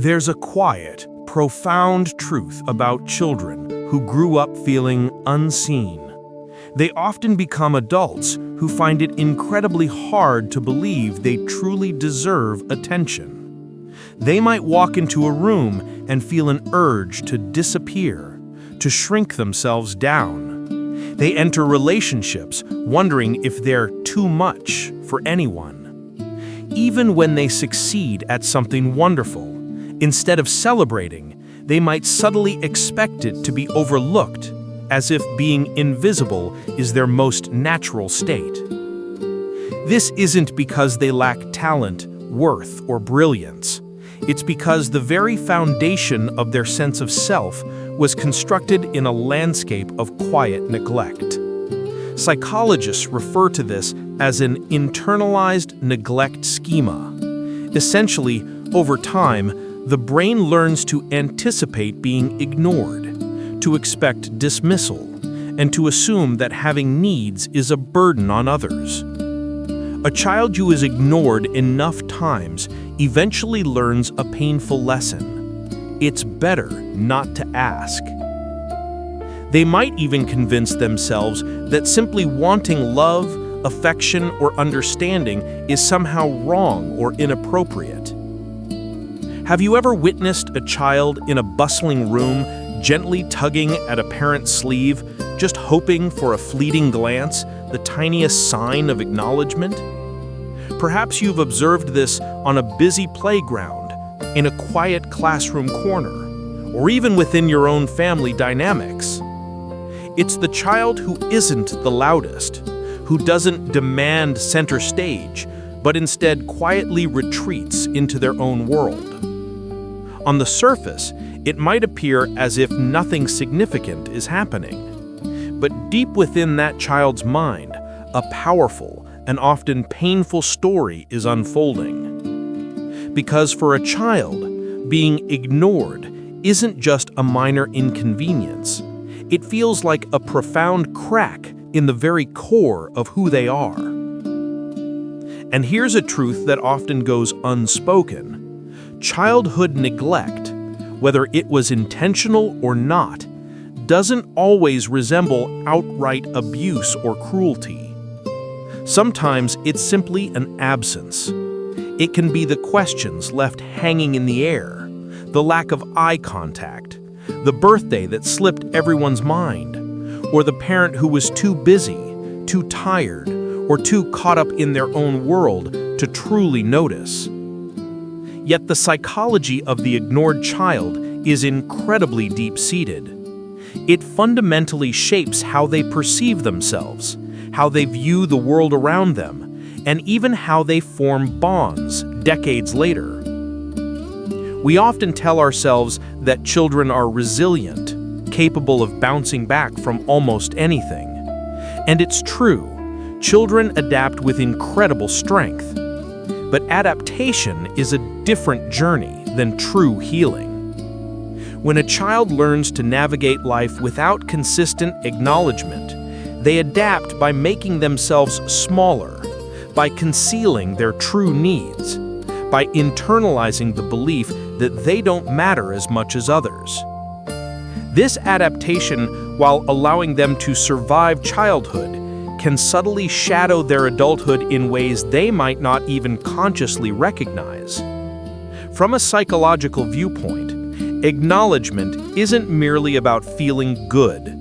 There's a quiet, profound truth about children who grew up feeling unseen. They often become adults who find it incredibly hard to believe they truly deserve attention. They might walk into a room and feel an urge to disappear, to shrink themselves down. They enter relationships wondering if they're too much for anyone. Even when they succeed at something wonderful, instead of celebrating, they might subtly expect it to be overlooked, as if being invisible is their most natural state. This isn't because they lack talent, worth, or brilliance. It's because the very foundation of their sense of self was constructed in a landscape of quiet neglect. Psychologists refer to this as an internalized neglect schema. Essentially, over time, the brain learns to anticipate being ignored, to expect dismissal, and to assume that having needs is a burden on others. A child who is ignored enough times eventually learns a painful lesson. It's better not to ask. They might even convince themselves that simply wanting love, affection, or understanding is somehow wrong or inappropriate. Have you ever witnessed a child in a bustling room gently tugging at a parent's sleeve, just hoping for a fleeting glance, the tiniest sign of acknowledgement? Perhaps you've observed this on a busy playground, in a quiet classroom corner, or even within your own family dynamics. It's the child who isn't the loudest, who doesn't demand center stage, but instead quietly retreats into their own world. On the surface, it might appear as if nothing significant is happening. But deep within that child's mind, a powerful and often painful story is unfolding. Because for a child, being ignored isn't just a minor inconvenience. It feels like a profound crack in the very core of who they are. And here's a truth that often goes unspoken. Childhood neglect, whether it was intentional or not, doesn't always resemble outright abuse or cruelty. Sometimes it's simply an absence. It can be the questions left hanging in the air, the lack of eye contact, the birthday that slipped everyone's mind, or the parent who was too busy, too tired, or too caught up in their own world to truly notice. Yet the psychology of the ignored child is incredibly deep-seated. It fundamentally shapes how they perceive themselves, how they view the world around them, and even how they form bonds decades later. We often tell ourselves that children are resilient, capable of bouncing back from almost anything. And it's true, children adapt with incredible strength. But adaptation is a different journey than true healing. When a child learns to navigate life without consistent acknowledgement, they adapt by making themselves smaller, by concealing their true needs, by internalizing the belief that they don't matter as much as others. This adaptation, while allowing them to survive childhood, can subtly shadow their adulthood in ways they might not even consciously recognize. From a psychological viewpoint, acknowledgement isn't merely about feeling good.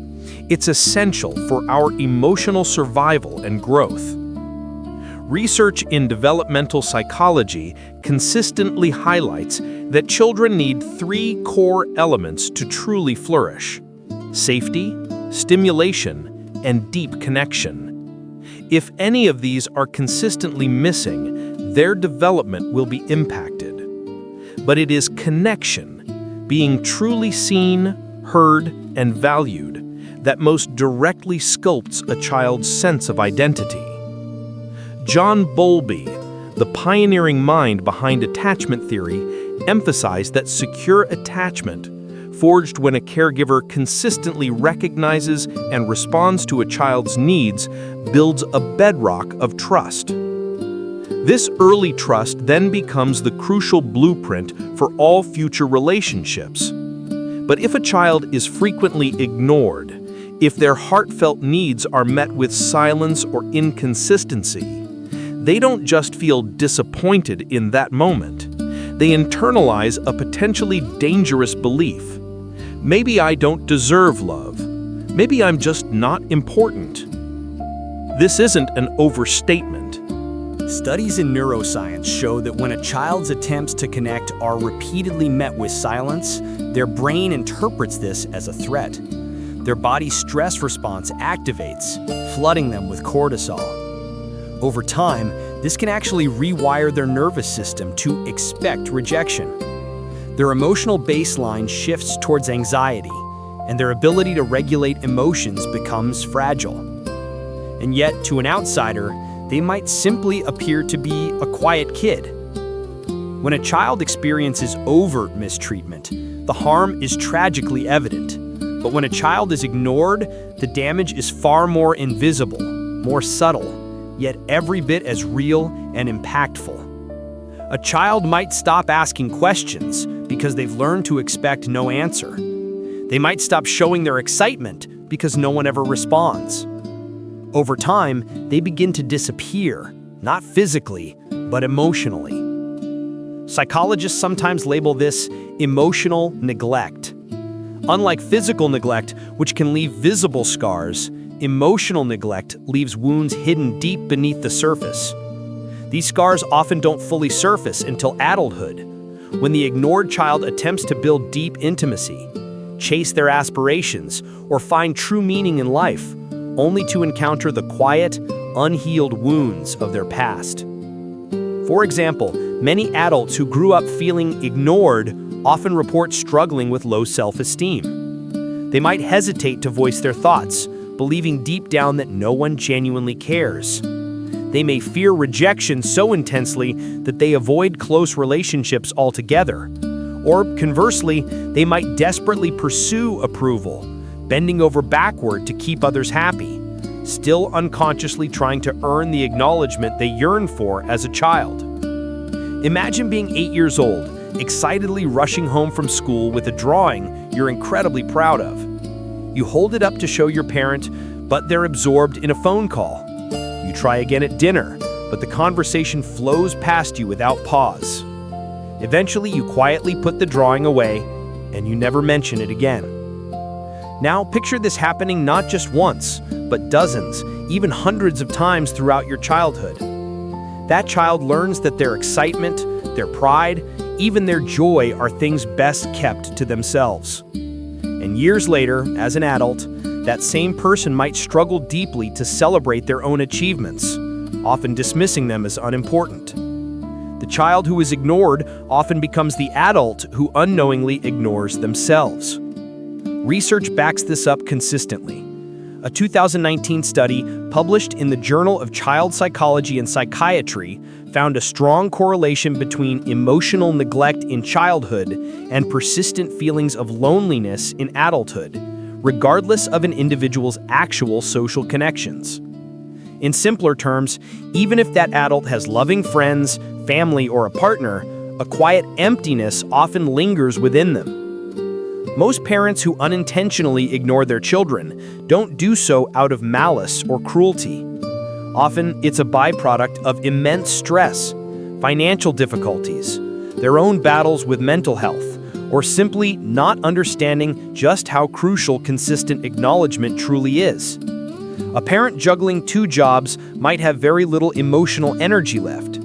It's essential for our emotional survival and growth. Research in developmental psychology consistently highlights that children need 3 core elements to truly flourish: safety, stimulation, and deep connection. If any of these are consistently missing, their development will be impacted. But it is connection, being truly seen, heard, and valued, that most directly sculpts a child's sense of identity. John Bowlby, the pioneering mind behind attachment theory, emphasized that secure attachment, forged when a caregiver consistently recognizes and responds to a child's needs, builds a bedrock of trust. This early trust then becomes the crucial blueprint for all future relationships. But if a child is frequently ignored, if their heartfelt needs are met with silence or inconsistency, they don't just feel disappointed in that moment. They internalize a potentially dangerous belief. Maybe I don't deserve love. Maybe I'm just not important. This isn't an overstatement. Studies in neuroscience show that when a child's attempts to connect are repeatedly met with silence, their brain interprets this as a threat. Their body's stress response activates, flooding them with cortisol. Over time, this can actually rewire their nervous system to expect rejection. Their emotional baseline shifts towards anxiety, and their ability to regulate emotions becomes fragile. And yet, to an outsider, they might simply appear to be a quiet kid. When a child experiences overt mistreatment, the harm is tragically evident. But when a child is ignored, the damage is far more invisible, more subtle, yet every bit as real and impactful. A child might stop asking questions because they've learned to expect no answer. They might stop showing their excitement because no one ever responds. Over time, they begin to disappear, not physically, but emotionally. Psychologists sometimes label this emotional neglect. Unlike physical neglect, which can leave visible scars, emotional neglect leaves wounds hidden deep beneath the surface. These scars often don't fully surface until adulthood, when the ignored child attempts to build deep intimacy, chase their aspirations, or find true meaning in life, only to encounter the quiet, unhealed wounds of their past. For example, many adults who grew up feeling ignored often report struggling with low self-esteem. They might hesitate to voice their thoughts, believing deep down that no one genuinely cares. They may fear rejection so intensely that they avoid close relationships altogether. Or conversely, they might desperately pursue approval, bending over backward to keep others happy, still unconsciously trying to earn the acknowledgement they yearned for as a child. Imagine being 8 years old, excitedly rushing home from school with a drawing you're incredibly proud of. You hold it up to show your parent, but they're absorbed in a phone call. You try again at dinner, but the conversation flows past you without pause. Eventually, you quietly put the drawing away, and you never mention it again. Now, picture this happening not just once, but dozens, even hundreds of times throughout your childhood. That child learns that their excitement, their pride, even their joy are things best kept to themselves. And years later, as an adult, that same person might struggle deeply to celebrate their own achievements, often dismissing them as unimportant. The child who is ignored often becomes the adult who unknowingly ignores themselves. Research backs this up consistently. A 2019 study published in the Journal of Child Psychology and Psychiatry found a strong correlation between emotional neglect in childhood and persistent feelings of loneliness in adulthood, regardless of an individual's actual social connections. In simpler terms, even if that adult has loving friends, family, or a partner, a quiet emptiness often lingers within them. Most parents who unintentionally ignore their children don't do so out of malice or cruelty. Often, it's a byproduct of immense stress, financial difficulties, their own battles with mental health, or simply not understanding just how crucial consistent acknowledgement truly is. A parent juggling 2 jobs might have very little emotional energy left.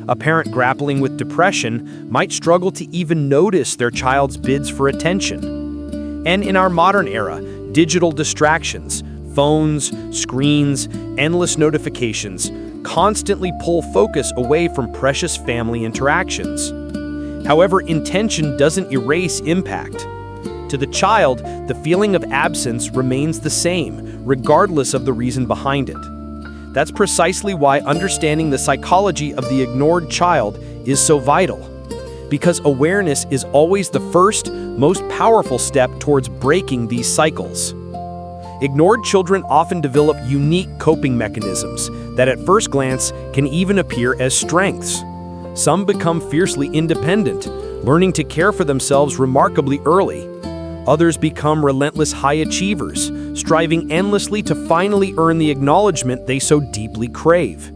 A parent grappling with depression might struggle to even notice their child's bids for attention. And in our modern era, digital distractions, phones, screens, endless notifications constantly pull focus away from precious family interactions. However, intention doesn't erase impact. To the child, the feeling of absence remains the same, regardless of the reason behind it. That's precisely why understanding the psychology of the ignored child is so vital. Because awareness is always the first, most powerful step towards breaking these cycles. Ignored children often develop unique coping mechanisms that at first glance can even appear as strengths. Some become fiercely independent, learning to care for themselves remarkably early. Others become relentless high achievers, striving endlessly to finally earn the acknowledgement they so deeply crave.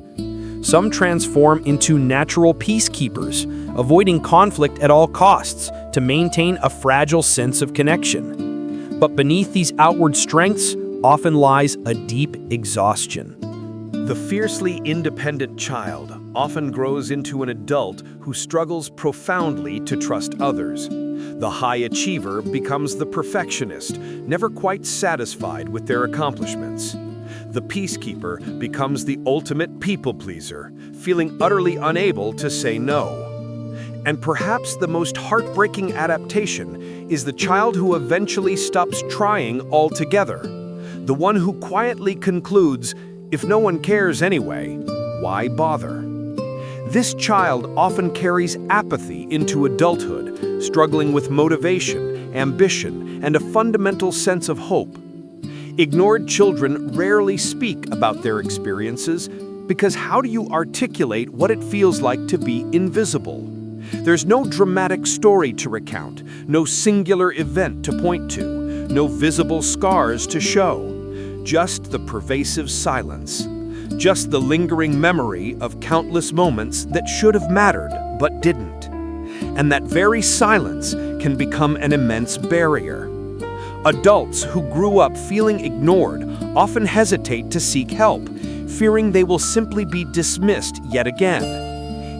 Some transform into natural peacekeepers, avoiding conflict at all costs to maintain a fragile sense of connection. But beneath these outward strengths often lies a deep exhaustion. The fiercely independent child often grows into an adult who struggles profoundly to trust others. The high achiever becomes the perfectionist, never quite satisfied with their accomplishments. The peacekeeper becomes the ultimate people-pleaser, feeling utterly unable to say no. And perhaps the most heartbreaking adaptation is the child who eventually stops trying altogether. The one who quietly concludes, if no one cares anyway, why bother? This child often carries apathy into adulthood, struggling with motivation, ambition, and a fundamental sense of hope. Ignored children rarely speak about their experiences because how do you articulate what it feels like to be invisible? There's no dramatic story to recount, no singular event to point to, no visible scars to show, just the pervasive silence, just the lingering memory of countless moments that should have mattered but didn't. And that very silence can become an immense barrier. Adults who grew up feeling ignored often hesitate to seek help, fearing they will simply be dismissed yet again.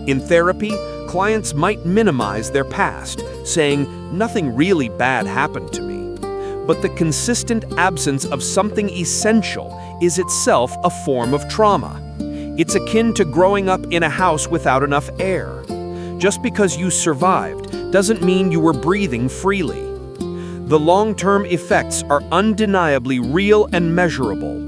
In therapy, clients might minimize their past, saying, "Nothing really bad happened to me." But the consistent absence of something essential is itself a form of trauma. It's akin to growing up in a house without enough air. Just because you survived doesn't mean you were breathing freely. The long-term effects are undeniably real and measurable.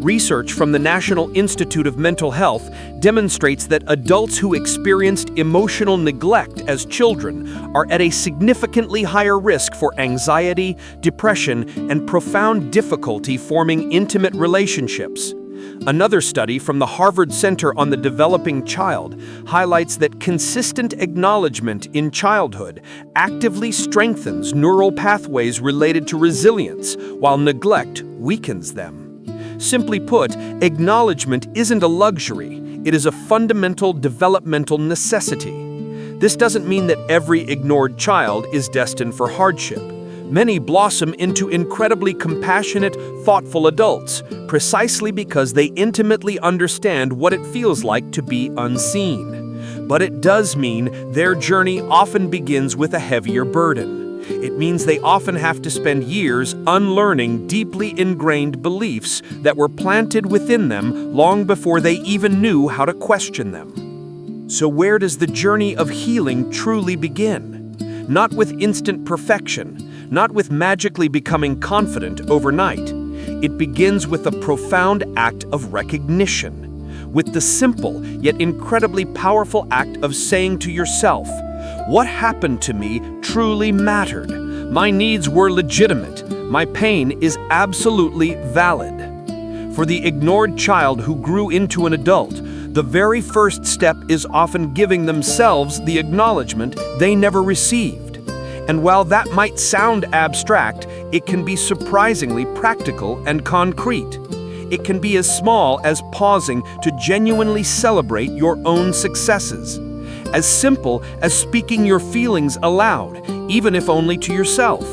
Research from the National Institute of Mental Health demonstrates that adults who experienced emotional neglect as children are at a significantly higher risk for anxiety, depression, and profound difficulty forming intimate relationships. Another study from the Harvard Center on the Developing Child highlights that consistent acknowledgement in childhood actively strengthens neural pathways related to resilience, while neglect weakens them. Simply put, acknowledgement isn't a luxury, it is a fundamental developmental necessity. This doesn't mean that every ignored child is destined for hardship. Many blossom into incredibly compassionate, thoughtful adults, precisely because they intimately understand what it feels like to be unseen. But it does mean their journey often begins with a heavier burden. It means they often have to spend years unlearning deeply ingrained beliefs that were planted within them long before they even knew how to question them. So where does the journey of healing truly begin? Not with instant perfection, not with magically becoming confident overnight. It begins with a profound act of recognition, with the simple yet incredibly powerful act of saying to yourself, "What happened to me truly mattered. My needs were legitimate. My pain is absolutely valid." For the ignored child who grew into an adult, the very first step is often giving themselves the acknowledgement they never received. And while that might sound abstract, it can be surprisingly practical and concrete. It can be as small as pausing to genuinely celebrate your own successes. As simple as speaking your feelings aloud, even if only to yourself.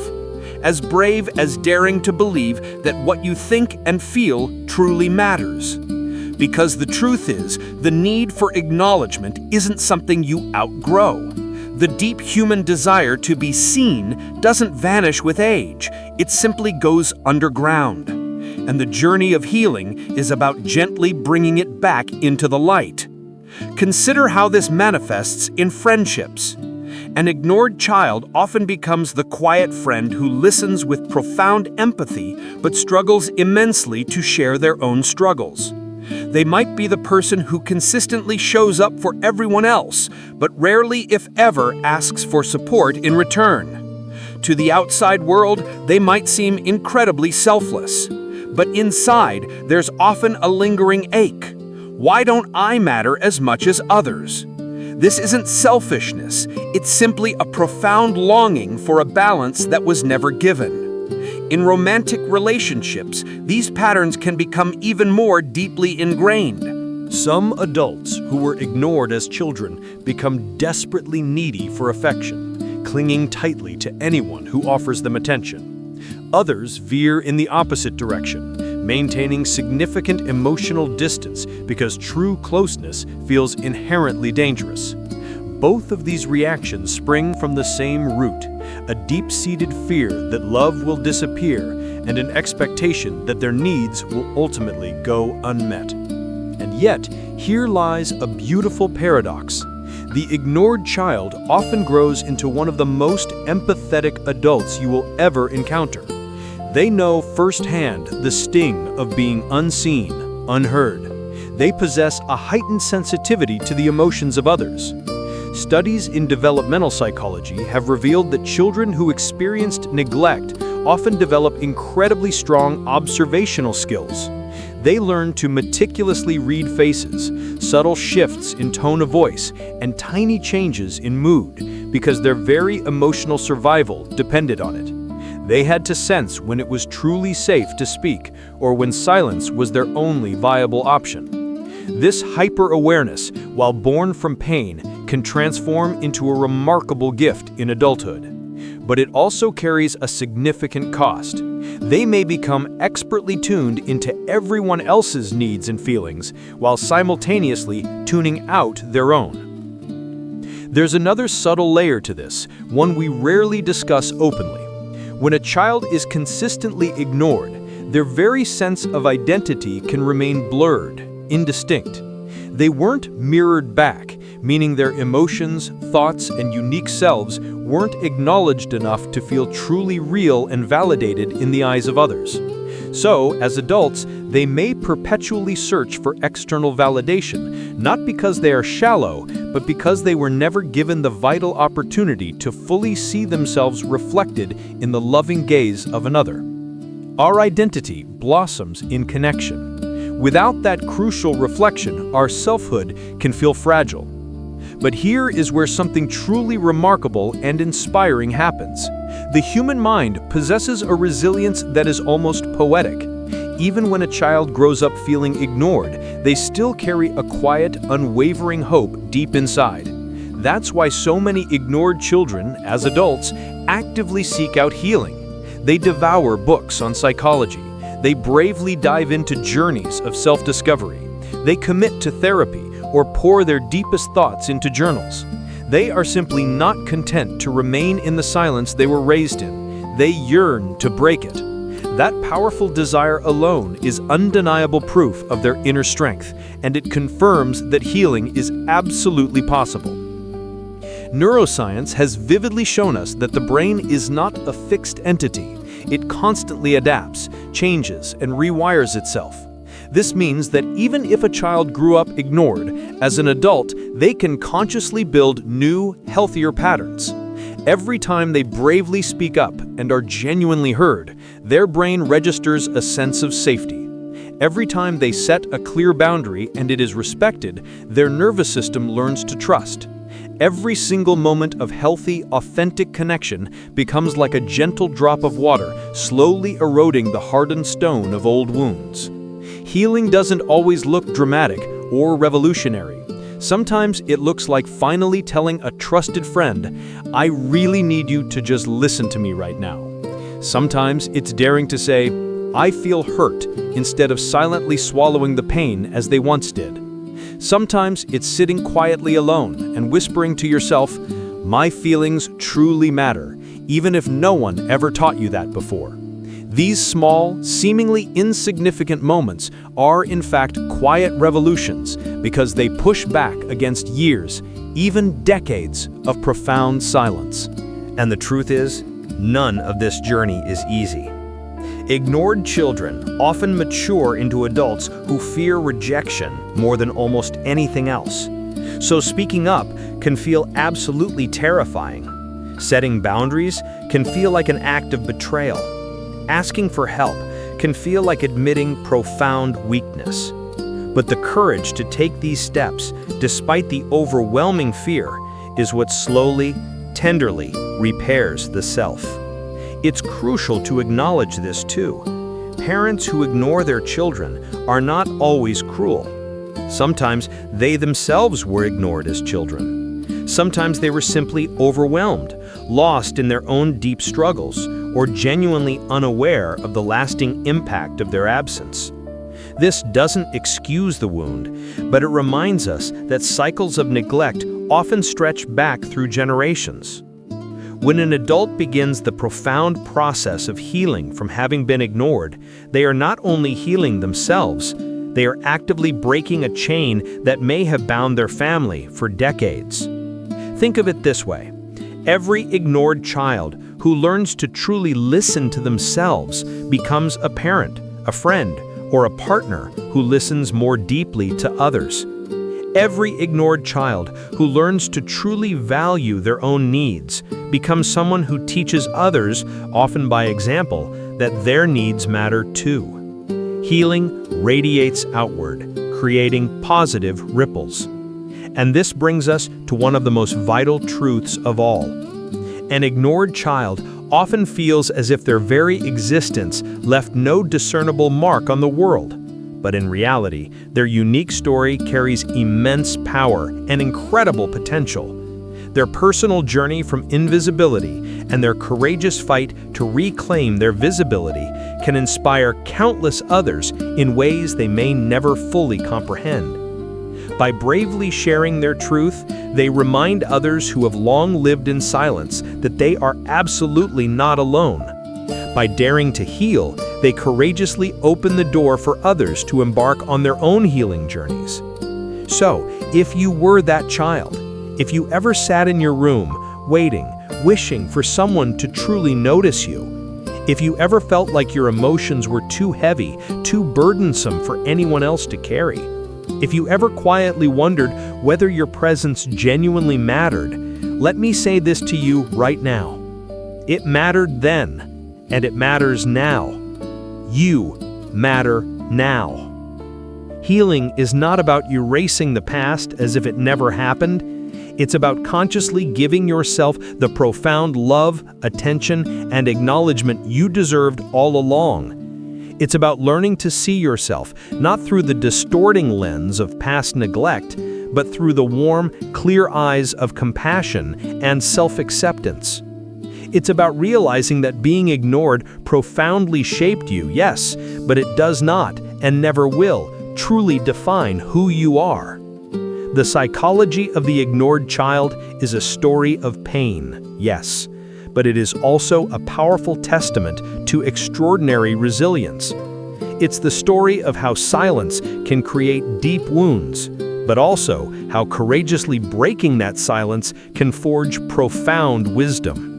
As brave as daring to believe that what you think and feel truly matters. Because the truth is, the need for acknowledgement isn't something you outgrow. The deep human desire to be seen doesn't vanish with age, it simply goes underground. And the journey of healing is about gently bringing it back into the light. Consider how this manifests in friendships. An ignored child often becomes the quiet friend who listens with profound empathy but struggles immensely to share their own struggles. They might be the person who consistently shows up for everyone else, but rarely, if ever, asks for support in return. To the outside world, they might seem incredibly selfless. But inside, there's often a lingering ache. Why don't I matter as much as others? This isn't selfishness, it's simply a profound longing for a balance that was never given. In romantic relationships, these patterns can become even more deeply ingrained. Some adults who were ignored as children become desperately needy for affection, clinging tightly to anyone who offers them attention. Others veer in the opposite direction, maintaining significant emotional distance because true closeness feels inherently dangerous. Both of these reactions spring from the same root, a deep-seated fear that love will disappear and an expectation that their needs will ultimately go unmet. And yet, here lies a beautiful paradox. The ignored child often grows into one of the most empathetic adults you will ever encounter. They know firsthand the sting of being unseen, unheard. They possess a heightened sensitivity to the emotions of others. Studies in developmental psychology have revealed that children who experienced neglect often develop incredibly strong observational skills. They learn to meticulously read faces, subtle shifts in tone of voice, and tiny changes in mood because their very emotional survival depended on it. They had to sense when it was truly safe to speak or when silence was their only viable option. This hyper-awareness, while born from pain, can transform into a remarkable gift in adulthood. But it also carries a significant cost. They may become expertly tuned into everyone else's needs and feelings, while simultaneously tuning out their own. There's another subtle layer to this, one we rarely discuss openly. When a child is consistently ignored, their very sense of identity can remain blurred, indistinct. They weren't mirrored back, meaning their emotions, thoughts, and unique selves weren't acknowledged enough to feel truly real and validated in the eyes of others. So, as adults, they may perpetually search for external validation, not because they are shallow, but because they were never given the vital opportunity to fully see themselves reflected in the loving gaze of another. Our identity blossoms in connection. Without that crucial reflection, our selfhood can feel fragile. But here is where something truly remarkable and inspiring happens. The human mind possesses a resilience that is almost poetic. Even when a child grows up feeling ignored, they still carry a quiet, unwavering hope deep inside. That's why so many ignored children, as adults, actively seek out healing. They devour books on psychology. They bravely dive into journeys of self-discovery. They commit to therapy or pour their deepest thoughts into journals. They are simply not content to remain in the silence they were raised in. They yearn to break it. That powerful desire alone is undeniable proof of their inner strength, and it confirms that healing is absolutely possible. Neuroscience has vividly shown us that the brain is not a fixed entity. It constantly adapts, changes, and rewires itself. This means that even if a child grew up ignored, as an adult, they can consciously build new, healthier patterns. Every time they bravely speak up and are genuinely heard, their brain registers a sense of safety. Every time they set a clear boundary and it is respected, their nervous system learns to trust. Every single moment of healthy, authentic connection becomes like a gentle drop of water, slowly eroding the hardened stone of old wounds. Healing doesn't always look dramatic or revolutionary. Sometimes it looks like finally telling a trusted friend, "I really need you to just listen to me right now." Sometimes it's daring to say, "I feel hurt," instead of silently swallowing the pain as they once did. Sometimes it's sitting quietly alone and whispering to yourself, "My feelings truly matter," even if no one ever taught you that before. These small, seemingly insignificant moments are in fact quiet revolutions because they push back against years, even decades, of profound silence. And the truth is, none of this journey is easy. Ignored children often mature into adults who fear rejection more than almost anything else. So speaking up can feel absolutely terrifying. Setting boundaries can feel like an act of betrayal. Asking for help can feel like admitting profound weakness. But the courage to take these steps, despite the overwhelming fear, is what slowly, tenderly repairs the self. It's crucial to acknowledge this too. Parents who ignore their children are not always cruel. Sometimes they themselves were ignored as children. Sometimes they were simply overwhelmed, lost in their own deep struggles, or genuinely unaware of the lasting impact of their absence. This doesn't excuse the wound, but it reminds us that cycles of neglect often stretch back through generations. When an adult begins the profound process of healing from having been ignored, they are not only healing themselves, they are actively breaking a chain that may have bound their family for decades. Think of it this way. Every ignored child who learns to truly listen to themselves becomes a parent, a friend, or a partner who listens more deeply to others. Every ignored child who learns to truly value their own needs becomes someone who teaches others, often by example, that their needs matter too. Healing radiates outward, creating positive ripples. And this brings us to one of the most vital truths of all. An ignored child often feels as if their very existence left no discernible mark on the world. But in reality, their unique story carries immense power and incredible potential. Their personal journey from invisibility and their courageous fight to reclaim their visibility can inspire countless others in ways they may never fully comprehend. By bravely sharing their truth, they remind others who have long lived in silence that they are absolutely not alone. By daring to heal, they courageously open the door for others to embark on their own healing journeys. So, if you were that child, if you ever sat in your room, waiting, wishing for someone to truly notice you, if you ever felt like your emotions were too heavy, too burdensome for anyone else to carry, if you ever quietly wondered whether your presence genuinely mattered, let me say this to you right now. It mattered then, and it matters now. You matter now. Healing is not about erasing the past as if it never happened. It's about consciously giving yourself the profound love, attention, and acknowledgement you deserved all along. It's about learning to see yourself, not through the distorting lens of past neglect, but through the warm, clear eyes of compassion and self-acceptance. It's about realizing that being ignored profoundly shaped you, yes, but it does not, and never will, truly define who you are. The psychology of the ignored child is a story of pain, yes, but it is also a powerful testament to extraordinary resilience. It's the story of how silence can create deep wounds, but also how courageously breaking that silence can forge profound wisdom.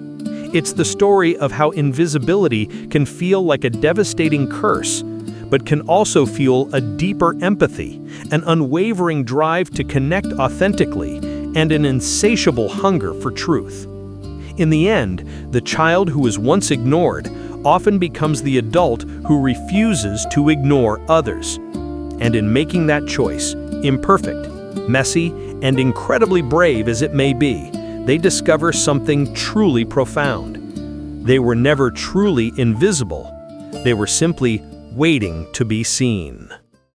It's the story of how invisibility can feel like a devastating curse, but can also fuel a deeper empathy, an unwavering drive to connect authentically, and an insatiable hunger for truth. In the end, the child who was once ignored often becomes the adult who refuses to ignore others. And in making that choice, imperfect, messy, and incredibly brave as it may be, they discover something truly profound. They were never truly invisible. They were simply waiting to be seen.